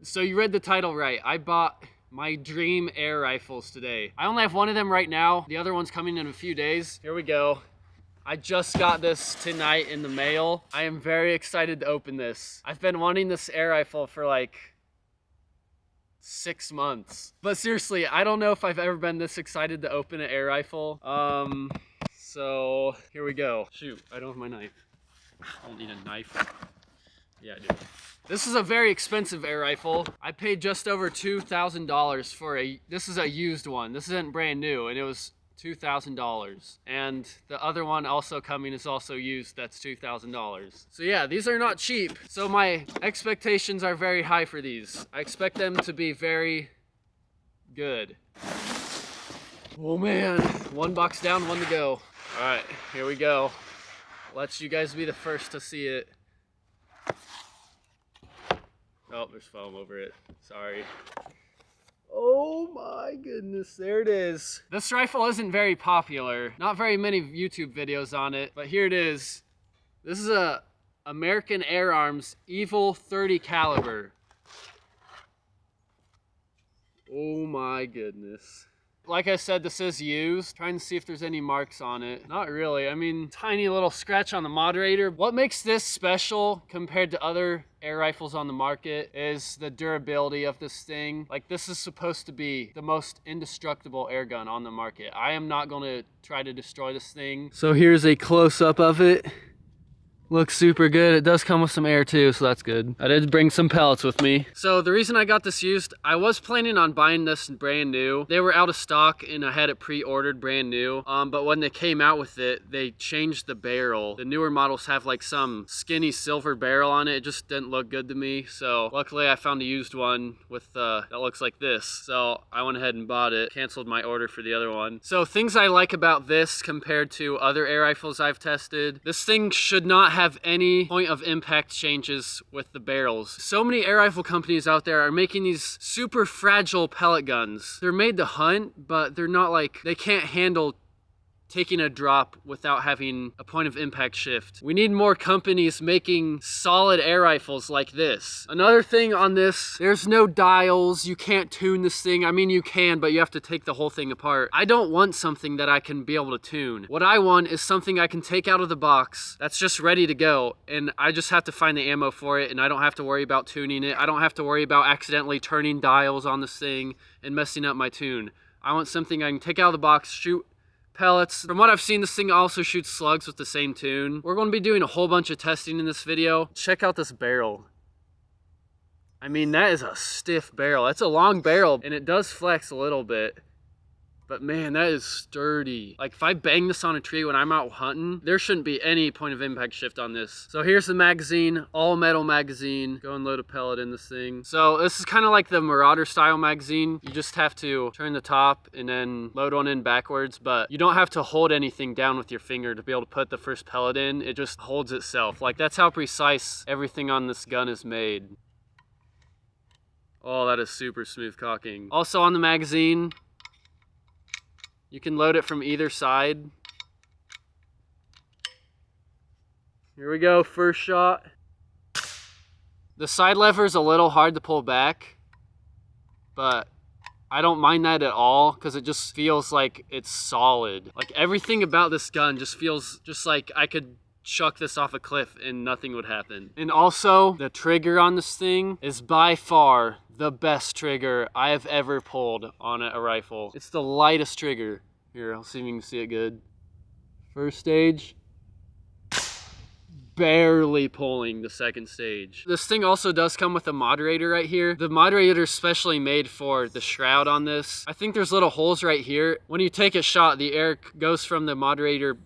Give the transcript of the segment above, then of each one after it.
So you read the title right. I bought my dream air rifles today. I only have one of them right now. The other one's coming in a few days. Here we go. I just got this tonight in the mail. I am very excited to open this. I've been wanting this air rifle for like 6 months. But seriously, I don't know if I've ever been this excited to open an air rifle. So here we go. Shoot, I don't have my knife. I don't need a knife. Yeah, I do. This is a very expensive air rifle. I paid just over $2,000 for this is a used one. This isn't brand new, and it was $2,000. And the other one also coming is also used, that's $2,000. So yeah, these are not cheap. So my expectations are very high for these. I expect them to be very good. Oh man, one box down, one to go. All right, here we go. Let you guys be the first to see it. Oh, there's foam over it. Sorry. Oh my goodness, there it is. This rifle isn't very popular. Not very many YouTube videos on it, but here it is. This is a American Air Arms Evol 30 caliber. Oh my goodness. Like I said, this is used. Trying to see if there's any marks on it. Not really. I mean, tiny little scratch on the moderator. What makes this special compared to other air rifles on the market is the durability of this thing. Like, this is supposed to be the most indestructible air gun on the market. I am not going to try to destroy this thing. So here's a close-up of it. Looks super good. It does come with some air too, so that's good. I did bring some pellets with me. So the reason I got this used, I was planning on buying this brand new. They were out of stock and I had it pre-ordered brand new. But when they came out with it, they changed the barrel. The newer models have like some skinny silver barrel on it. It just didn't look good to me. So luckily I found a used one with that looks like this. So I went ahead and bought it, canceled my order for the other one. So things I like about this compared to other air rifles I've tested, this thing should not have any point of impact changes with the barrels. So many air rifle companies out there are making these super fragile pellet guns. They're made to hunt, but they're not like, they can't handle taking a drop without having a point of impact shift. We need more companies making solid air rifles like this. Another thing on this, there's no dials. You can't tune this thing. I mean, you can, but you have to take the whole thing apart. I don't want something that I can be able to tune. What I want is something I can take out of the box that's just ready to go, and I just have to find the ammo for it, and I don't have to worry about tuning it. I don't have to worry about accidentally turning dials on this thing and messing up my tune. I want something I can take out of the box, shoot pellets. From what I've seen, this thing also shoots slugs with the same tune. We're going to be doing a whole bunch of testing in this video. Check out this barrel. I mean, that is a stiff barrel. That's a long barrel, and it does flex a little bit. But man, that is sturdy. Like, if I bang this on a tree when I'm out hunting, there shouldn't be any point of impact shift on this. So here's the magazine, all metal magazine. Go and load a pellet in this thing. So this is kind of like the Marauder style magazine. You just have to turn the top and then load one in backwards, but you don't have to hold anything down with your finger to be able to put the first pellet in. It just holds itself. Like, that's how precise everything on this gun is made. Oh, that is super smooth cocking. Also on the magazine, you can load it from either side. Here we go, first shot. The side lever is a little hard to pull back, but I don't mind that at all because it just feels like it's solid. Like, everything about this gun just feels just like I could chuck this off a cliff and nothing would happen. And also, the trigger on this thing is by far the best trigger I have ever pulled on a rifle. It's the lightest trigger. Here, I'll see if you can see it good. First stage. Barely pulling the second stage. This thing also does come with a moderator right here. The moderator is specially made for the shroud on this. I think there's little holes right here. When you take a shot, the air goes from the moderator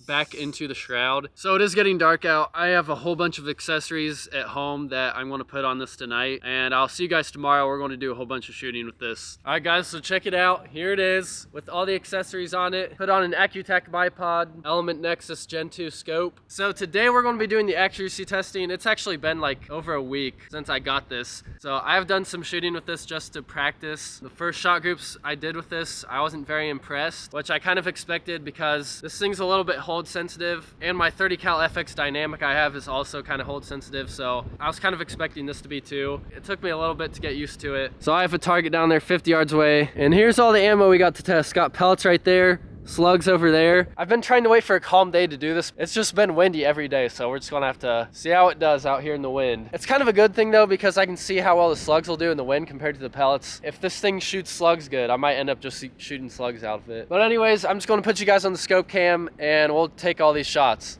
back into the shroud. So it is getting dark out. I have a whole bunch of accessories at home that I'm going to put on this tonight, and I'll see you guys tomorrow. We're going to do a whole bunch of shooting with this. All right, guys, so check it out. Here it is with all the accessories on it. Put on an Accutech bipod, Element Nexus Gen 2 scope. So today we're going to be doing the accuracy testing. It's actually been like over a week since I got this. So I've done some shooting with this just to practice. The first shot groups I did with this, I wasn't very impressed, which I kind of expected because this thing's a little bit hold sensitive, and my 30 cal FX dynamic I have is also kind of hold sensitive, so I was kind of expecting this to be too. It took me a little bit to get used to it. So I have a target down there 50 yards away, and here's all the ammo we got to test. Got pellets right there, slugs over there. I've been trying to wait for a calm day to do this. It's just been windy every day, so we're just gonna have to see how it does out here in the wind. It's kind of a good thing though, because I can see how well the slugs will do in the wind compared to the pellets. If this thing shoots slugs good, I might end up just shooting slugs out of it. But anyways, I'm just gonna put you guys on the scope cam and we'll take all these shots.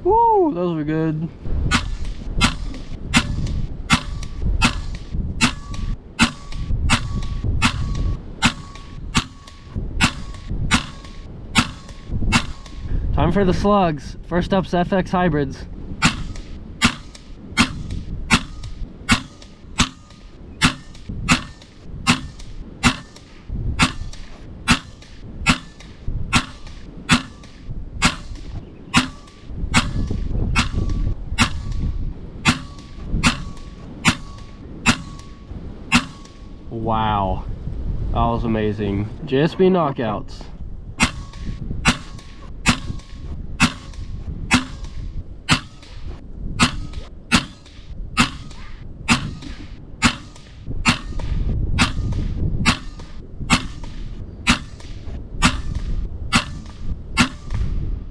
Woo, those were good. Time for the slugs. First up's FX hybrids. Wow, that was amazing. JSB knockouts.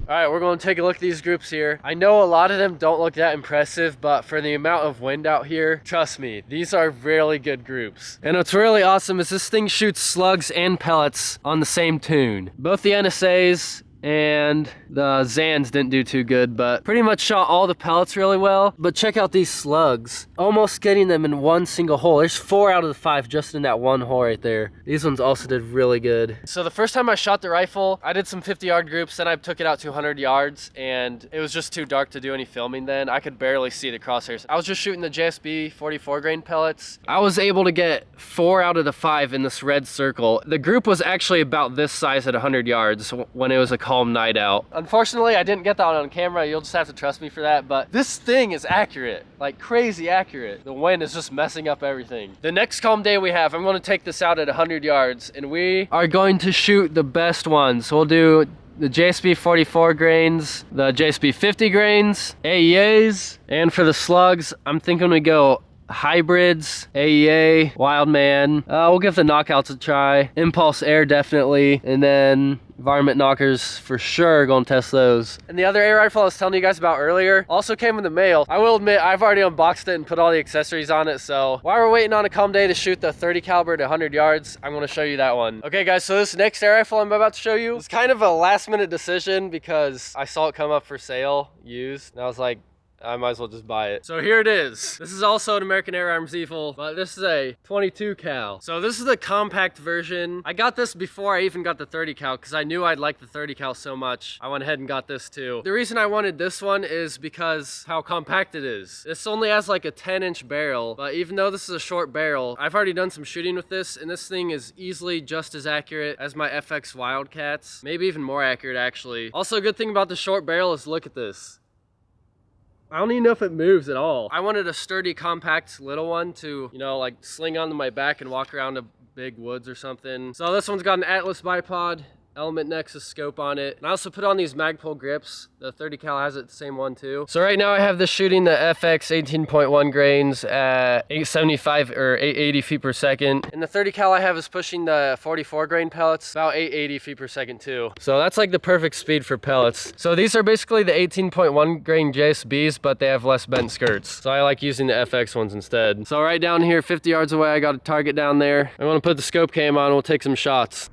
All right, we're going to take a look at these groups here. I know a lot of them don't look that impressive, but for the amount of wind out here, trust me, these are really good groups. And what's really awesome is this thing shoots slugs and pellets on the same tune. Both the NSAs and the Zans didn't do too good, but pretty much shot all the pellets really well. But check out these slugs, almost getting them in one single hole. There's 4 out of the 5 just in that one hole right there. These ones also did really good. So the first time I shot the rifle, I did some 50-yard groups, then I took it out to 100 yards, and it was just too dark to do any filming then. I could barely see the crosshairs. I was just shooting the JSB 44 grain pellets. I was able to get 4 out of the 5 in this red circle. The group was actually about this size at 100 yards when it was a calm night out. Unfortunately, I didn't get that on camera. You'll just have to trust me for that, but this thing is accurate, like crazy accurate. The wind is just messing up everything. The next calm day we have, I'm going to take this out at 100 yards, and we are going to shoot the best ones. So we'll do the JSB 44 grains, the JSB 50 grains, AEAs, and for the slugs, I'm thinking we go hybrids, AEA, Wildman. We'll give the knockouts a try. Impulse Air definitely, and then varmint knockers for sure, gonna test those. And the other air rifle I was telling you guys about earlier also came in the mail. I will admit I've already unboxed it and put all the accessories on it, so while we're waiting on a calm day to shoot the 30 caliber to 100 yards, I'm gonna show you that one. Okay guys, so this next air rifle I'm about to show you is kind of a last minute decision because I saw it come up for sale used, and I was like, I might as well just buy it. So here it is. This is also an American Air Arms Evol, but this is a 22 cal. So this is the compact version. I got this before I even got the 30 cal because I knew I'd like the 30 cal so much. I went ahead and got this too. The reason I wanted this one is because how compact it is. This only has like a 10-inch barrel, but even though this is a short barrel, I've already done some shooting with this, and this thing is easily just as accurate as my FX Wildcats. Maybe even more accurate actually. Also, a good thing about the short barrel is look at this. I don't even know if it moves at all. I wanted a sturdy, compact little one to, you know, like sling onto my back and walk around the big woods or something. So this one's got an Atlas bipod, Element Nexus scope on it. And I also put on these Magpul grips. The 30 cal has it, the same one too. So right now I have this shooting the FX 18.1 grains at 875 or 880 feet per second. And the 30 cal I have is pushing the 44 grain pellets about 880 feet per second too. So that's like the perfect speed for pellets. So these are basically the 18.1 grain JSBs, but they have less bent skirts. So I like using the FX ones instead. So right down here, 50 yards away, I got a target down there. I'm gonna put the scope cam on, we'll take some shots.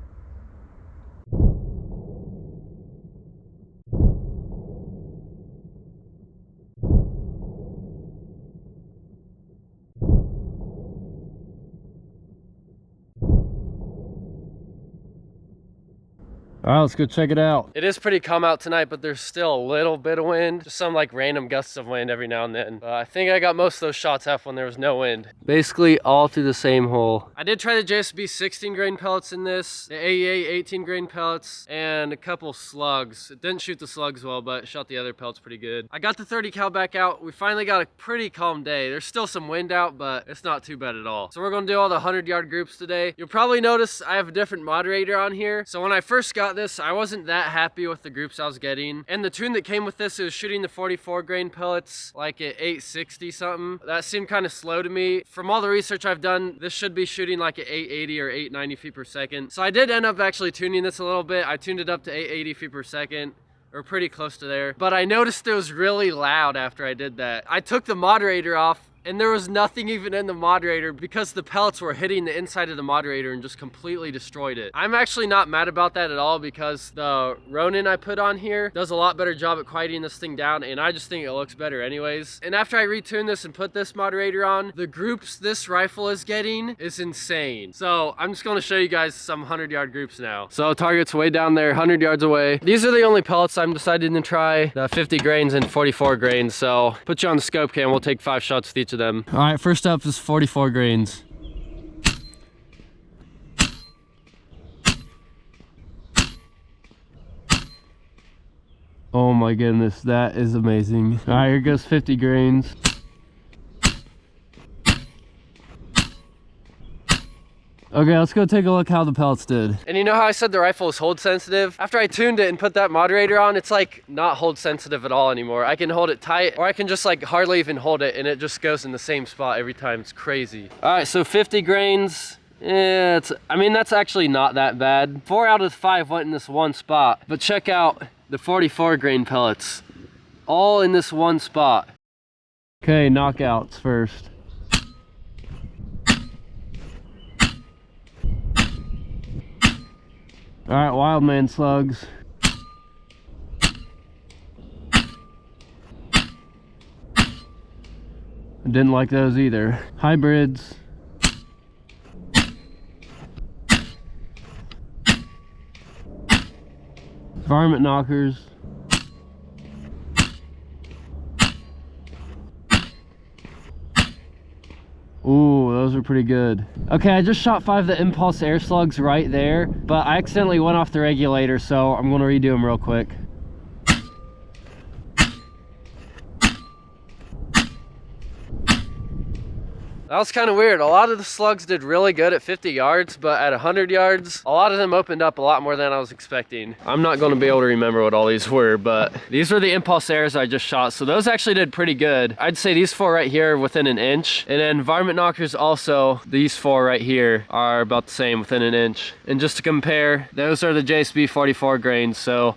All right, let's go check it out. It is pretty calm out tonight, but there's still a little bit of wind. Just some like random gusts of wind every now and then. But I think I got most of those shots off when there was no wind. Basically all through the same hole. I did try the JSB 16 grain pellets in this, the AEA 18 grain pellets, and a couple slugs. It didn't shoot the slugs well, but it shot the other pellets pretty good. I got the 30 cal back out. We finally got a pretty calm day. There's still some wind out, but it's not too bad at all. So we're gonna do all the 100-yard groups today. You'll probably notice I have a different moderator on here. So when I first got this, I wasn't that happy with the groups I was getting. And the tune that came with this, it was shooting the 44 grain pellets like at 860 something. That seemed kind of slow to me. From all the research I've done, this should be shooting like at 880 or 890 feet per second. So I did end up actually tuning this a little bit. I tuned it up to 880 feet per second. Or pretty close to there. But I noticed it was really loud after I did that. I took the moderator off and there was nothing even in the moderator because the pellets were hitting the inside of the moderator and just completely destroyed it. I'm actually not mad about that at all because the Ronin I put on here does a lot better job at quieting this thing down, and I just think it looks better anyways. And after I retuned this and put this moderator on, the groups this rifle is getting is insane. So I'm just gonna show you guys some 100-yard groups now. So target's way down there, 100 yards away. These are the only pellets I'm deciding to try, the 50 grains and 44 grains. So put you on the scope cam, we'll take 5 shots with each of them. All right, first up is 44 grains. Oh my goodness, that is amazing. All right, here goes 50 grains. Okay, let's go take a look how the pellets did. And you know how I said the rifle is hold sensitive? After I tuned it and put that moderator on, it's like not hold sensitive at all anymore. I can hold it tight, or I can just like hardly even hold it and it just goes in the same spot every time. It's crazy. All right, so 50 grains. Yeah, I mean, that's actually not that bad. 4 out of 5 went in this one spot. But check out the 44 grain pellets. All in this one spot. Okay, knockouts first. All right, Wildman slugs. I didn't like those either. Hybrids. Varmint knockers. Ooh, those are pretty good. Okay, I just shot 5 of the Impulse Air slugs right there, but I accidentally went off the regulator, so I'm gonna redo them real quick. That was kind of weird. A lot of the slugs did really good at 50 yards, but at 100 yards, a lot of them opened up a lot more than I was expecting. I'm not going to be able to remember what all these were, but these were the Impulse Airs I just shot, so those actually did pretty good. I'd say these 4 right here are within an inch, and then Varmint knockers also, these 4 right here are about the same, within an inch. And just to compare, those are the JSB 44 grains, so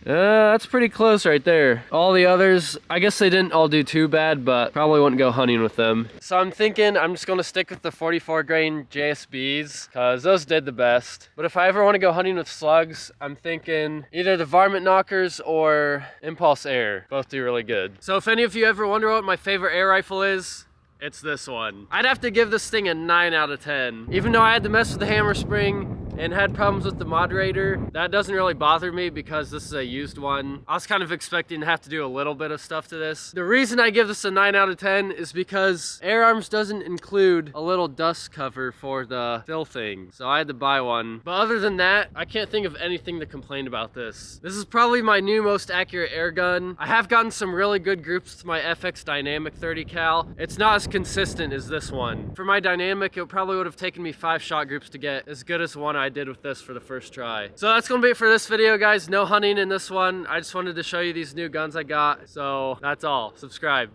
that's pretty close right there. All the others, I guess they didn't all do too bad, but probably wouldn't go hunting with them. So I'm thinking I'm just gonna stick with the 44 grain JSBs because those did the best. But if I ever want to go hunting with slugs, I'm thinking either the Varmint knockers or Impulse Air. Both do really good. So if any of you ever wonder what my favorite air rifle is, it's this one. I'd have to give this thing a 9 out of 10. Even though I had to mess with the hammer spring and had problems with the moderator, that doesn't really bother me because this is a used one. I was kind of expecting to have to do a little bit of stuff to this. The reason I give this a 9 out of 10 is because Air Arms doesn't include a little dust cover for the fill thing, so I had to buy one. But other than that, I can't think of anything to complain about this. This is probably my new most accurate air gun. I have gotten some really good groups with my FX Dynamic 30 cal. It's not as consistent as this one. For my Dynamic, it probably would have taken me 5 shot groups to get as good as one I did with this for the first try. So that's gonna be it for this video, guys. No hunting in this one. I just wanted to show you these new guns I got. So that's all. Subscribe.